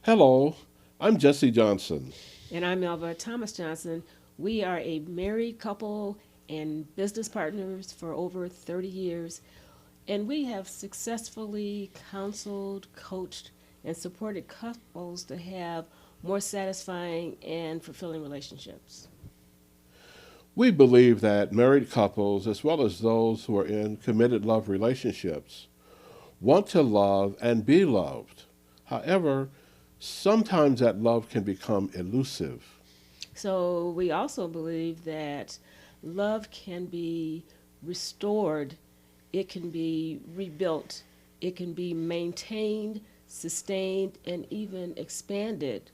Hello, I'm Jesse Johnson. And I'm Melva Thomas Johnson. We are a married couple and business partners for over 30 years, and we have successfully counseled, coached, and supported couples to have more satisfying and fulfilling relationships. We believe that married couples, as well as those who are in committed love relationships, want to love and be loved. However, sometimes that love can become elusive. So, we also believe that love can be restored, it can be rebuilt, it can be maintained, sustained, and even expanded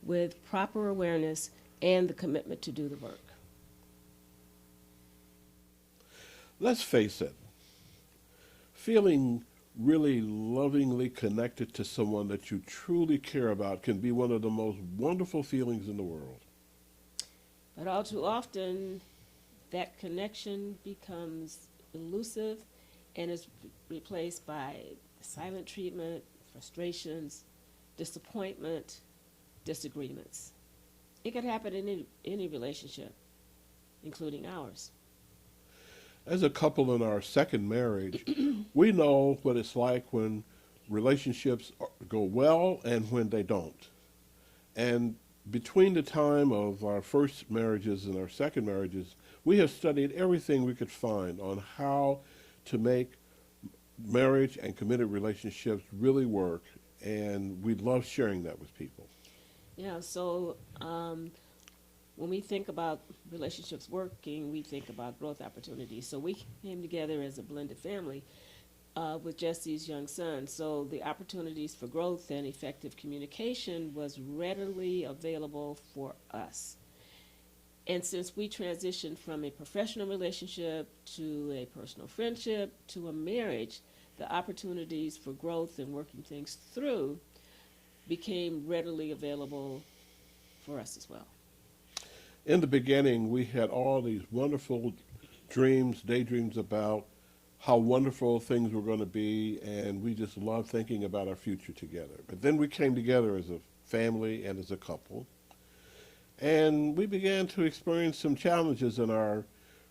with proper awareness and the commitment to do the work. Let's face it, feeling really lovingly connected to someone that you truly care about can be one of the most wonderful feelings in the world. But all too often, that connection becomes elusive and is replaced by silent treatment, frustrations, disappointment, disagreements. It could happen in any relationship, including ours. As a couple in our second marriage, we know what it's like when relationships go well and when they don't. And between the time of our first marriages and our second marriages, we have studied everything we could find on how to make marriage and committed relationships really work. And we love sharing that with people. Yeah, so when we think about relationships working, we think about growth opportunities. So we came together as a blended family with Jesse's young son. So the opportunities for growth and effective communication was readily available for us. And since we transitioned from a professional relationship to a personal friendship to a marriage, the opportunities for growth and working things through became readily available for us as well. In the beginning, we had all these wonderful dreams, daydreams about how wonderful things were going to be, and we just loved thinking about our future together. But then we came together as a family and as a couple, and we began to experience some challenges in our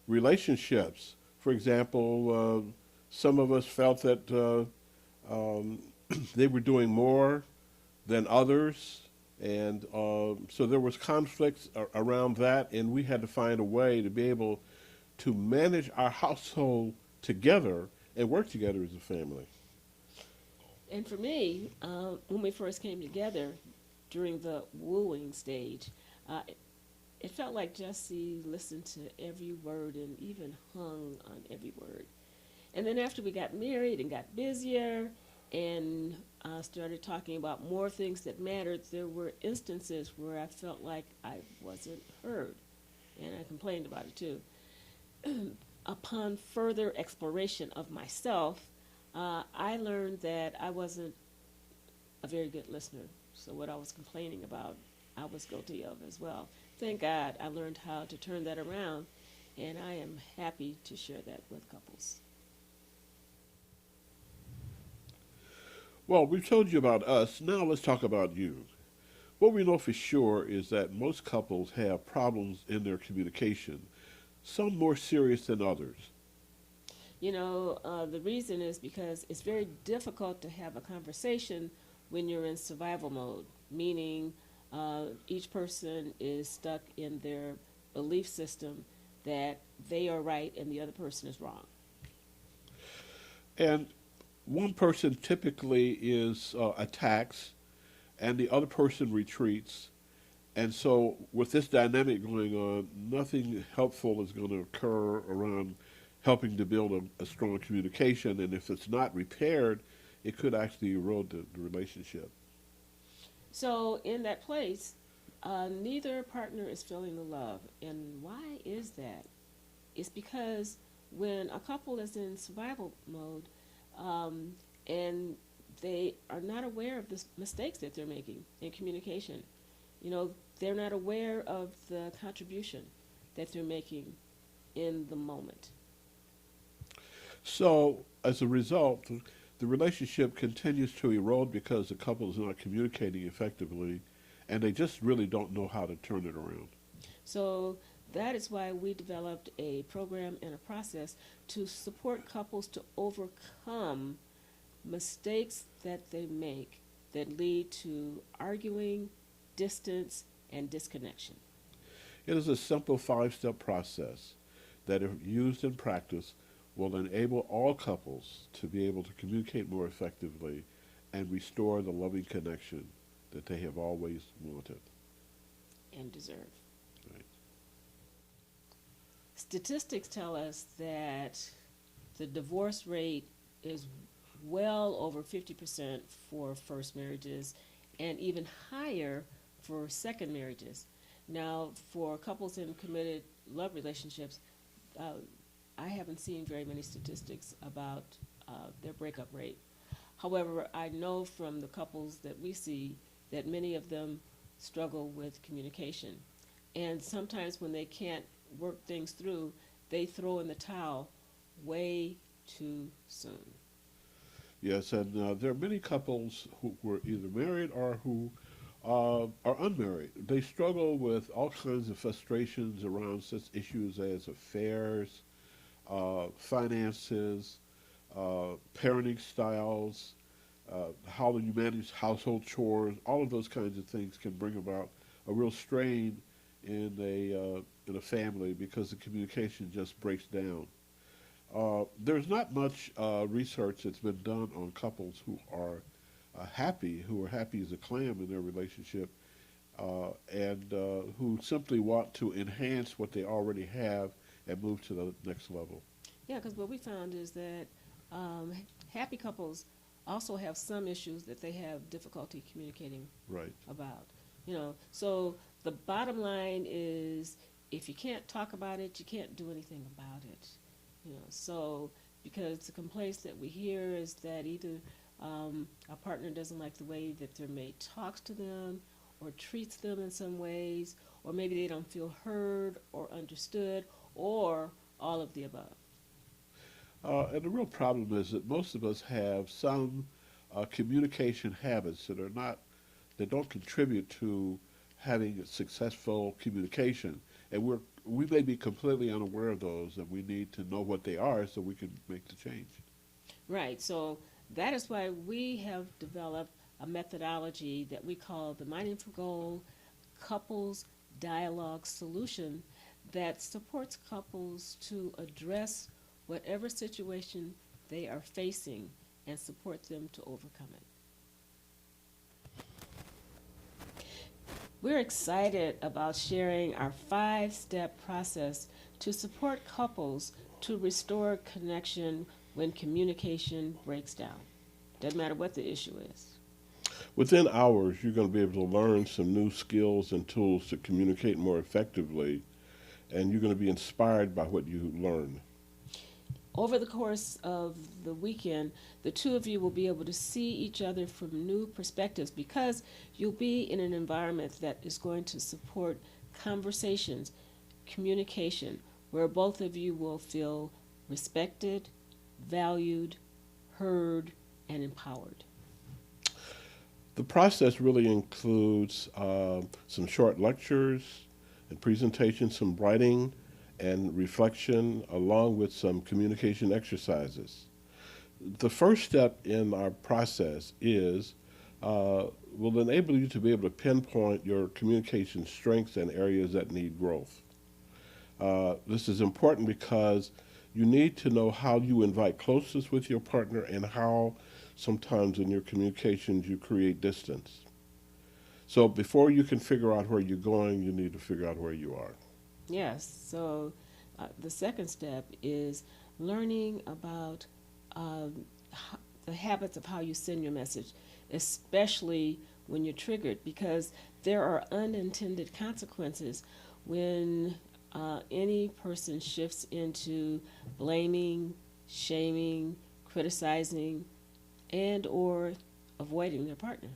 relationships. For example, some of us felt that um, they were doing more than others, and so there was conflicts around that, and we had to find a way to be able to manage our household together and work together as a family. And for me, when we first came together during the wooing stage, it felt like Jesse listened to every word and even hung on every word. And then after we got married and got busier and started talking about more things that mattered, there were instances where I felt like I wasn't heard. And I complained about it too. Upon further exploration of myself, I learned that I wasn't a very good listener. So what I was complaining about, I was guilty of as well. Thank God I learned how to turn that around, and I am happy to share that with couples. Well, we've told you about us. Now let's talk about you. What we know for sure is that most couples have problems in their communication, some more serious than others. The reason is because it's very difficult to have a conversation when you're in survival mode, meaning each person is stuck in their belief system that they are right and the other person is wrong. And one person typically is attacks, and the other person retreats. And so, with this dynamic going on, nothing helpful is going to occur around helping to build a strong communication. And if it's not repaired, it could actually erode the relationship. So, in that place, neither partner is feeling the love. And why is that? It's because when a couple is in survival mode um, and they are not aware of the mistakes that they're making in communication, they're not aware of the contribution that they're making in the moment. So, as a result, the relationship continues to erode because the couple is not communicating effectively and they just really don't know how to turn it around. So that is why we developed a program and a process to support couples to overcome mistakes that they make that lead to arguing, distance, and disconnection. It is a simple 5 step process that, if used in practice, will enable all couples to be able to communicate more effectively and restore the loving connection that they have always wanted. And deserve. Right. Statistics tell us that the divorce rate is well over 50% for first marriages and even higher for second marriages. Now, for couples in committed love relationships, I haven't seen very many statistics about their breakup rate. However, I know from the couples that we see that many of them struggle with communication. And sometimes when they can't work things through, they throw in the towel way too soon. Yes, and there are many couples who were either married or who are unmarried. They struggle with all kinds of frustrations around such issues as affairs, finances, parenting styles, how do you manage household chores. All of those kinds of things can bring about a real strain in a family because the communication just breaks down. There's not much research that's been done on couples who are happy as a clam in their relationship, and who simply want to enhance what they already have and move to the next level. Yeah, because what we found is that happy couples also have some issues that they have difficulty communicating Right. about. So the bottom line is if you can't talk about it, you can't do anything about it. So because the complaints that we hear is that either a partner doesn't like the way that their mate talks to them or treats them in some ways, or maybe they don't feel heard or understood, or all of the above. And the real problem is that most of us have some communication habits that don't contribute to having a successful communication, and we may be completely unaware of those, and we need to know what they are so we can make the change. Right. So that is why we have developed a methodology that we call the Mindful Goal Couples Dialogue Solution that supports couples to address whatever situation they are facing and support them to overcome it. We're excited about sharing our 5-step process to support couples to restore connection when communication breaks down. Doesn't matter what the issue is. Within hours, you're going to be able to learn some new skills and tools to communicate more effectively, and you're going to be inspired by what you learn. Over the course of the weekend, the two of you will be able to see each other from new perspectives because you'll be in an environment that is going to support conversations, communication, where both of you will feel respected, valued, heard, and empowered. The process really includes some short lectures and presentations, some writing and reflection, along with some communication exercises. The first step in our process will enable you to be able to pinpoint your communication strengths and areas that need growth. This is important because you need to know how you invite closeness with your partner and how sometimes in your communications you create distance. So before you can figure out where you're going, you need to figure out where you are. Yes, so the second step is learning about the habits of how you send your message, especially when you're triggered, because there are unintended consequences when any person shifts into blaming, shaming, criticizing, and or avoiding their partner.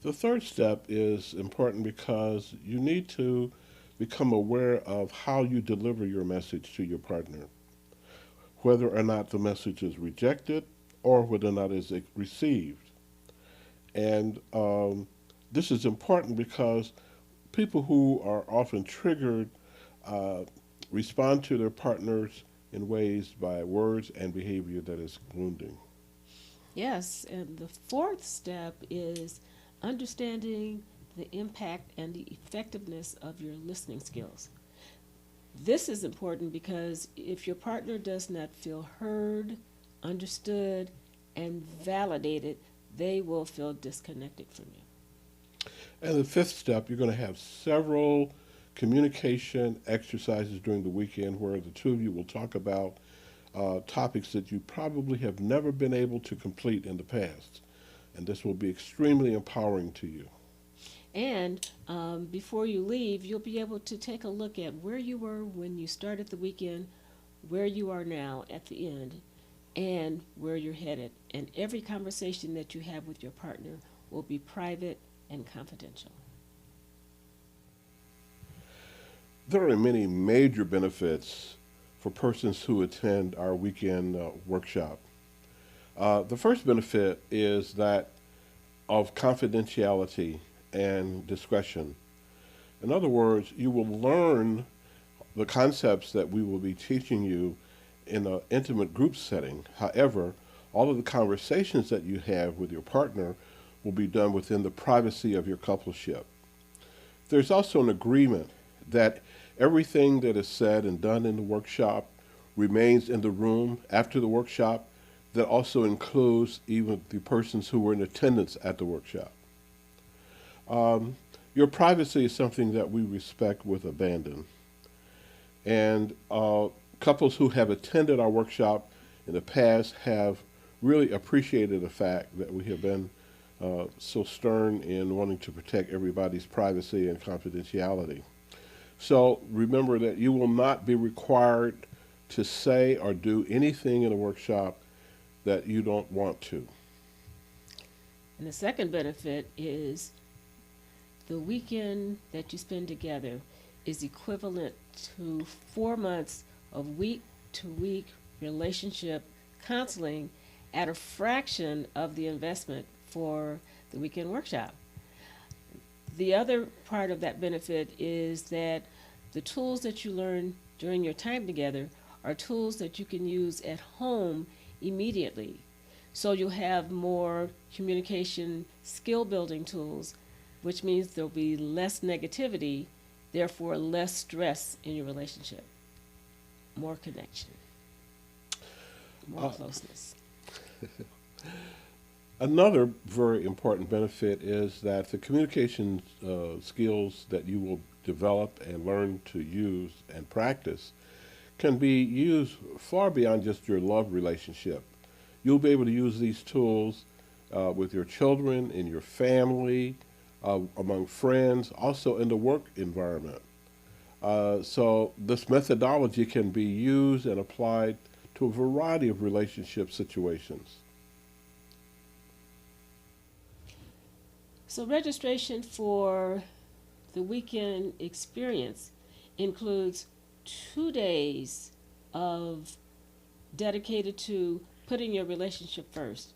The third step is important because you need to become aware of how you deliver your message to your partner, whether or not the message is rejected or whether or not it's received. And this is important because people who are often triggered uh, respond to their partners in ways by words and behavior that is wounding. Yes, and the fourth step is understanding the impact and the effectiveness of your listening skills. This is important because if your partner does not feel heard, understood, and validated, they will feel disconnected from you. And the fifth step, you're going to have several communication exercises during the weekend where the two of you will talk about topics that you probably have never been able to complete in the past. And this will be extremely empowering to you. And before you leave, you'll be able to take a look at where you were when you started the weekend, where you are now at the end, and where you're headed. And every conversation that you have with your partner will be private and confidential. There are many major benefits for persons who attend our weekend workshop. The first benefit is that of confidentiality and discretion. In other words, you will learn the concepts that we will be teaching you in an intimate group setting. However, all of the conversations that you have with your partner will be done within the privacy of your coupleship. There's also an agreement that everything that is said and done in the workshop remains in the room after the workshop. That also includes even the persons who were in attendance at the workshop. Your privacy is something that we respect with abandon. And couples who have attended our workshop in the past have really appreciated the fact that we have been so stern in wanting to protect everybody's privacy and confidentiality. So remember that you will not be required to say or do anything in a workshop that you don't want to. And the second benefit is the weekend that you spend together is equivalent to 4 months of week to week relationship counseling at a fraction of the investment for the weekend workshop. The other part of that benefit is that the tools that you learn during your time together are tools that you can use at home immediately. So you'll have more communication skill building tools, which means there'll be less negativity, therefore less stress in your relationship, more connection, more closeness. Another very important benefit is that the communication skills that you will develop and learn to use and practice can be used far beyond just your love relationship. You'll be able to use these tools with your children, in your family, among friends, also in the work environment. So this methodology can be used and applied to a variety of relationship situations. So registration for the weekend experience includes 2 days of dedicated to putting your relationship first.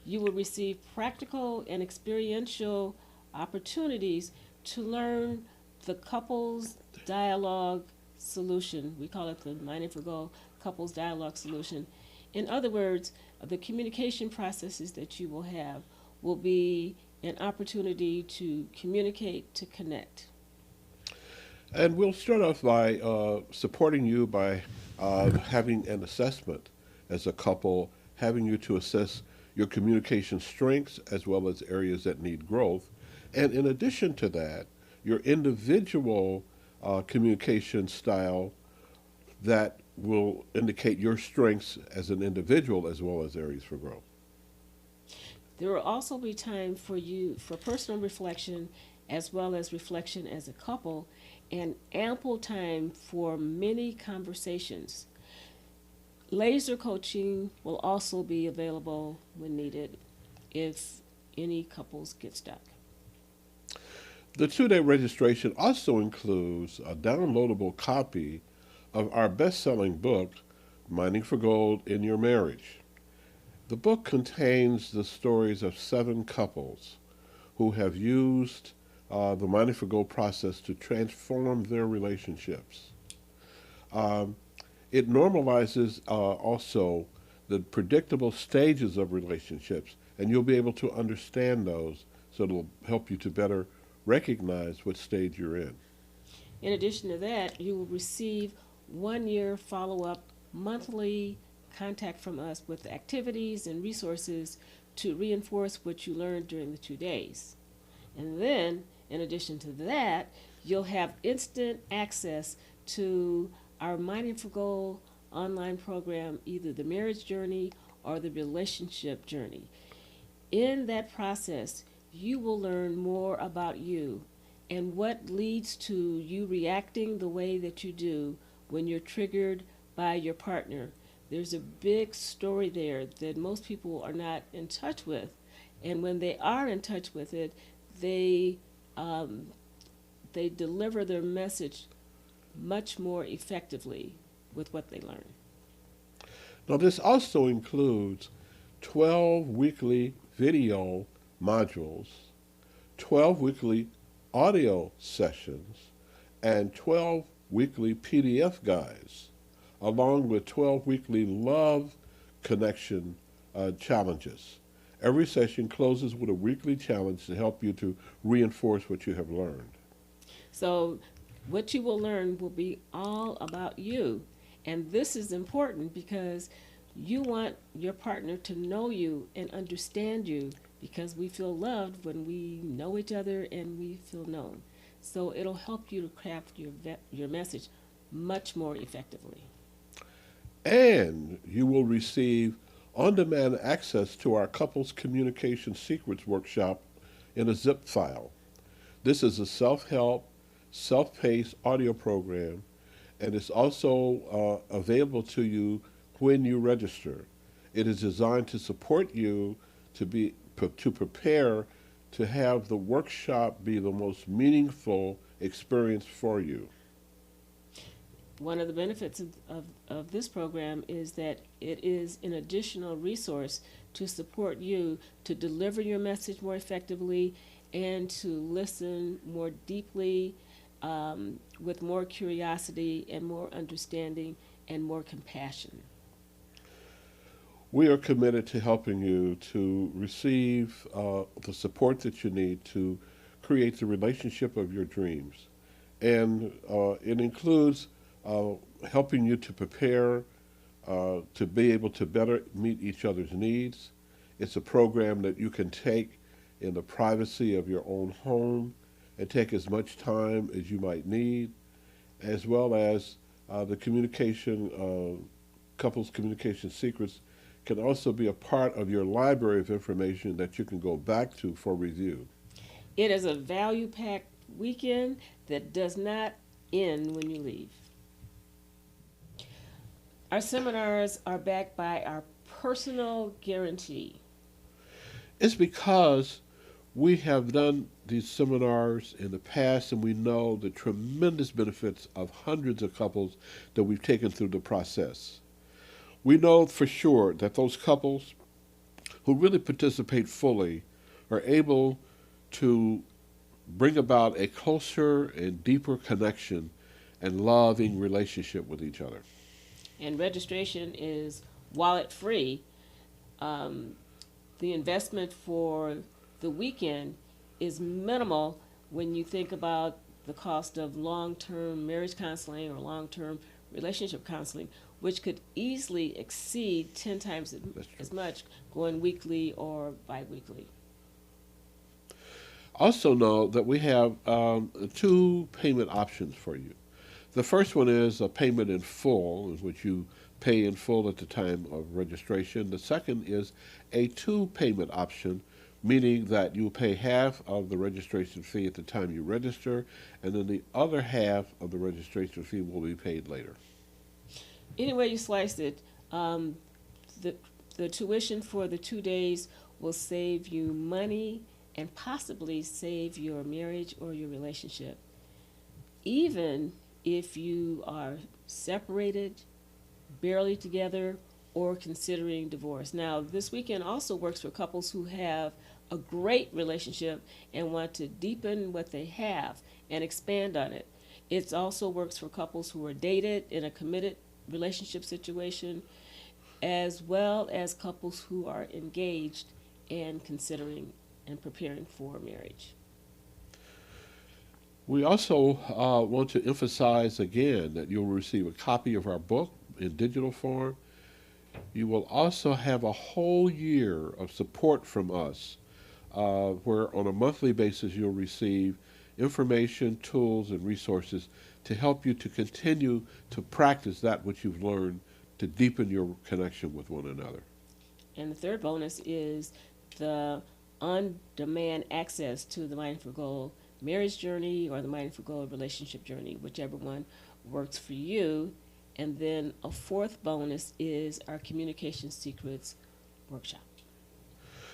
You will receive practical and experiential opportunities to learn the couples dialogue solution. We call it the Mining for Gold couples dialogue solution. In other words, the communication processes that you will have will be an opportunity to communicate, to connect. And we'll start off by supporting you by having an assessment as a couple, having you to assess your communication strengths as well as areas that need growth. And in addition to that, your individual communication style that will indicate your strengths as an individual as well as areas for growth. There will also be time for you for personal reflection as well as reflection as a couple and ample time for many conversations. Laser coaching will also be available when needed if any couples get stuck. The 2-day registration also includes a downloadable copy of our best-selling book, Mining for Gold in Your Marriage. The book contains the stories of 7 couples who have used the Mining for Gold process to transform their relationships. Um, it normalizes also the predictable stages of relationships, and you'll be able to understand those, so it'll help you to better recognize what stage you're in. In addition to that, you will receive 1 year follow up monthly contact from us with activities and resources to reinforce what you learned during the 2 days. And then, in addition to that, you'll have instant access to our Mining for Gold online program, either the marriage journey or the relationship journey. In that process, you will learn more about you and what leads to you reacting the way that you do when you're triggered by your partner. There's a big story there that most people are not in touch with. And when they are in touch with it, they, um, they deliver their message much more effectively with what they learn. Now, this also includes 12 weekly video modules, 12 weekly audio sessions, and 12 weekly PDF guides, along with 12 weekly love connection challenges. Every session closes with a weekly challenge to help you to reinforce what you have learned. So, what you will learn will be all about you. And this is important because you want your partner to know you and understand you, because we feel loved when we know each other and we feel known. So, it'll help you to craft your message much more effectively. And you will receive on demand access to our Couples Communication Secrets workshop in a zip file. This is a self help, self paced audio program, and it's also available to you when you register. It is designed to support you to prepare to have the workshop be the most meaningful experience for you. One of the benefits of this program is that it is an additional resource to support you to deliver your message more effectively and to listen more deeply, with more curiosity and more understanding and more compassion. We are committed to helping you to receive the support that you need to create the relationship of your dreams. And it includes uh, helping you to prepare to be able to better meet each other's needs. It's a program that you can take in the privacy of your own home and take as much time as you might need, as well as the couples communication secrets can also be a part of your library of information that you can go back to for review. It is a value packed weekend that does not end when you leave. Our seminars are backed by our personal guarantee. It's because we have done these seminars in the past and we know the tremendous benefits of hundreds of couples that we've taken through the process. We know for sure that those couples who really participate fully are able to bring about a closer and deeper connection and loving relationship with each other. And registration is wallet free. Um, the investment for the weekend is minimal when you think about the cost of long term marriage counseling or long term relationship counseling, which could easily exceed 10 times as much going weekly or bi weekly. Also, know that we have 2 payment options for you. The first one is a payment in full, in which you pay in full at the time of registration. The second is a 2 payment option, meaning that you pay half of the registration fee at the time you register, and then the other half of the registration fee will be paid later. Any way you slice it, the, the tuition for the 2 days will save you money and possibly save your marriage or your relationship. Even if you are separated, barely together, or considering divorce. Now, this weekend also works for couples who have a great relationship and want to deepen what they have and expand on it. It also works for couples who are dated in a committed relationship situation, as well as couples who are engaged and considering and preparing for marriage. We also want to emphasize again that you'll receive a copy of our book in digital form. You will also have a whole year of support from us, where on a monthly basis you'll receive information, tools, and resources to help you to continue to practice that which you've learned to deepen your connection with one another. And the third bonus is the on-demand access to the Mindful Goal marriage journey or the Mindful Goal relationship journey, whichever one works for you. And then a fourth bonus is our Communication Secrets workshop.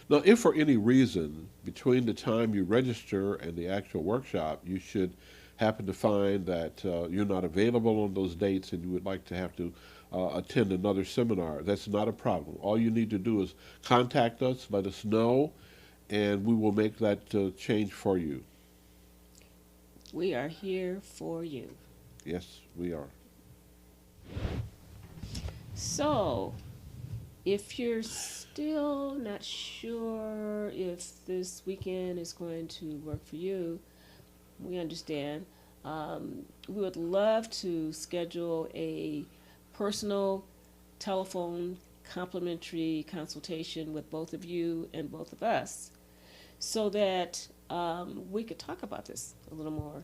Now, if for any reason between the time you register and the actual workshop you should happen to find that you're not available on those dates and you would like to have to attend another seminar, that's not a problem. All you need to do is contact us, let us know, and we will make that change for you. We are here for you. Yes, we are. So, if you're still not sure if this weekend is going to work for you, we understand. We would love to schedule a personal telephone complimentary consultation with both of you and both of us so that we could talk about this a little more.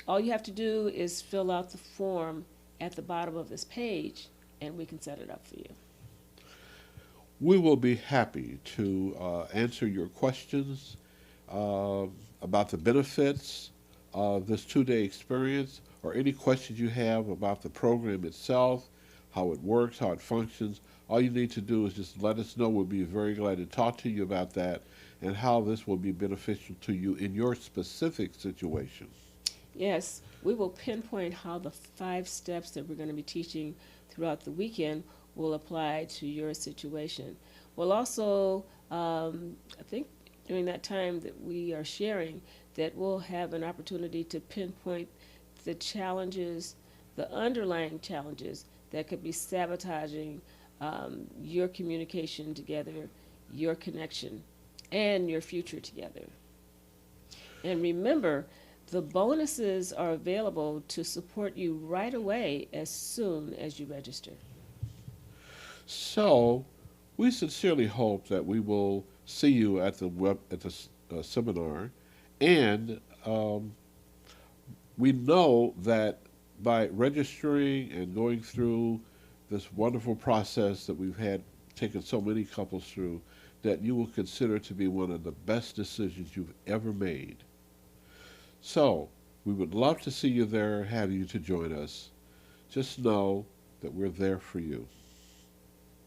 All you have to do is fill out the form at the bottom of this page and we can set it up for you. We will be happy to answer your questions about the benefits of this two-day experience or any questions you have about the program itself, how it works, how it functions. All you need to do is just let us know. We'll be very glad to talk to you about that and how this will be beneficial to you in your specific situation. Yes, we will pinpoint how the 5 steps that we're going to be teaching throughout the weekend will apply to your situation. We'll also, I think during that time that we are sharing, that we'll have an opportunity to pinpoint the challenges, the underlying challenges that could be sabotaging your communication together, your connection, and your future together. And remember, the bonuses are available to support you right away as soon as you register. So, we sincerely hope that we will see you at the seminar, and we know that by registering and going through this wonderful process that we've had taken so many couples through, that you will consider to be one of the best decisions you've ever made. So, we would love to see you there, have you to join us. Just know that we're there for you.